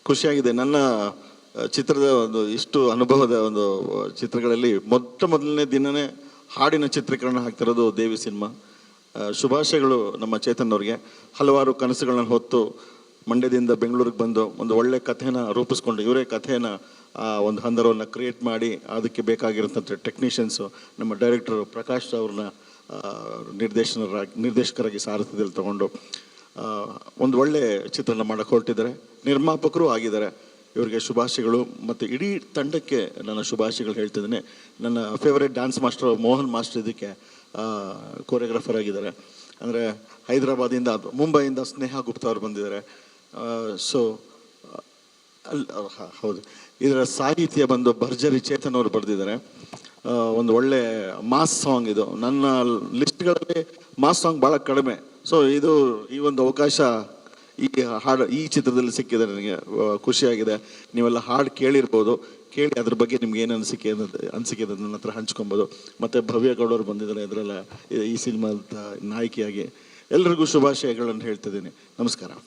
ಖುಷಿಯಾಗಿದೆ. ನನ್ನ ಚಿತ್ರದ ಒಂದು ಇಷ್ಟು ಅನುಭವದ ಒಂದು ಚಿತ್ರಗಳಲ್ಲಿ ಮೊದಲನೇ ದಿನನೇ ಹಾಡಿನ ಚಿತ್ರೀಕರಣ ಆಗ್ತಿರೋದು ದೇವಿ ಸಿನಿಮಾ. ಶುಭಾಶಯಗಳು ನಮ್ಮ ಚೇತನ್ ಅವ್ರಿಗೆ. ಹಲವಾರು ಕನಸುಗಳನ್ನ ಹೊತ್ತು ಮಂಡ್ಯದಿಂದ ಬೆಂಗಳೂರಿಗೆ ಬಂದು ಒಂದು ಒಳ್ಳೆ ಕಥೆನ ರೂಪಿಸ್ಕೊಂಡು ಇವರೇ ಕಥೆನ ಒಂದು ಹಂದರವನ್ನು ಕ್ರಿಯೇಟ್ ಮಾಡಿ ಅದಕ್ಕೆ ಬೇಕಾಗಿರೋಂಥ ಟೆಕ್ನಿಷಿಯನ್ಸು ನಮ್ಮ ಡೈರೆಕ್ಟರ್ ಪ್ರಕಾಶ್ ಅವ್ರನ್ನ ನಿರ್ದೇಶಕರಾಗಿ ಸಾರಥ್ಯದಲ್ಲಿ ತಗೊಂಡು ಒಂದು ಒಳ್ಳೆ ಚಿತ್ರನ ಮಾಡೋಕ್ಕೆ ಹೊರಟಿದ್ದಾರೆ. ನಿರ್ಮಾಪಕರು ಆಗಿದ್ದಾರೆ. ಇವರಿಗೆ ಶುಭಾಶಯಗಳು. ಮತ್ತು ಇಡೀ ತಂಡಕ್ಕೆ ನನ್ನ ಶುಭಾಶಯಗಳು ಹೇಳ್ತಿದ್ದೀನಿ. ನನ್ನ favourite dance master Mohan master ಇದಕ್ಕೆ ಕೊರಿಯೋಗ್ರಾಫರ್ ಆಗಿದ್ದಾರೆ. ಅಂದರೆ ಹೈದರಾಬಾದಿಂದ ಮುಂಬೈಯಿಂದ ಸ್ನೇಹ ಗುಪ್ತಾ ಅವರು ಬಂದಿದ್ದಾರೆ. ಸೊ ಹೌದು, ಇದರ ಸಾಹಿತ್ಯ ಬಂದು ಭರ್ಜರಿ ಚೇತನ್ ಅವರು ಬರೆದಿದ್ದಾರೆ. ಒಂದು ಒಳ್ಳೆ ಮಾಸ್ ಸಾಂಗ್ ಇದು. ನನ್ನ ಲಿಸ್ಟ್ಗಳಲ್ಲಿ ಮಾಸ್ ಸಾಂಗ್ ಭಾಳ ಕಡಿಮೆ. ಸೊ ಈ ಒಂದು ಅವಕಾಶ ಈ ಚಿತ್ರದಲ್ಲಿ ಸಿಕ್ಕಿದೆ. ನನಗೆ ಖುಷಿಯಾಗಿದೆ. ನೀವೆಲ್ಲ ಹಾಡು ಕೇಳಿರ್ಬೋದು. ಕೇಳಿ ಅದ್ರ ಬಗ್ಗೆ ನಿಮ್ಗೆ ಏನು ಅನಿಸಿಕೆ ನನ್ನ ಹತ್ರ ಹಂಚ್ಕೊಬೋದು. ಮತ್ತು ಭವ್ಯ ಗೌಡರು ಬಂದಿದ್ದಾರೆ ಇದರೆಲ್ಲ ಈ ಸಿನಿಮಾದ ನಾಯಕಿಯಾಗಿ. ಎಲ್ಲರಿಗೂ ಶುಭಾಶಯಗಳನ್ನು ಹೇಳ್ತಿದ್ದೀನಿ. ನಮಸ್ಕಾರ.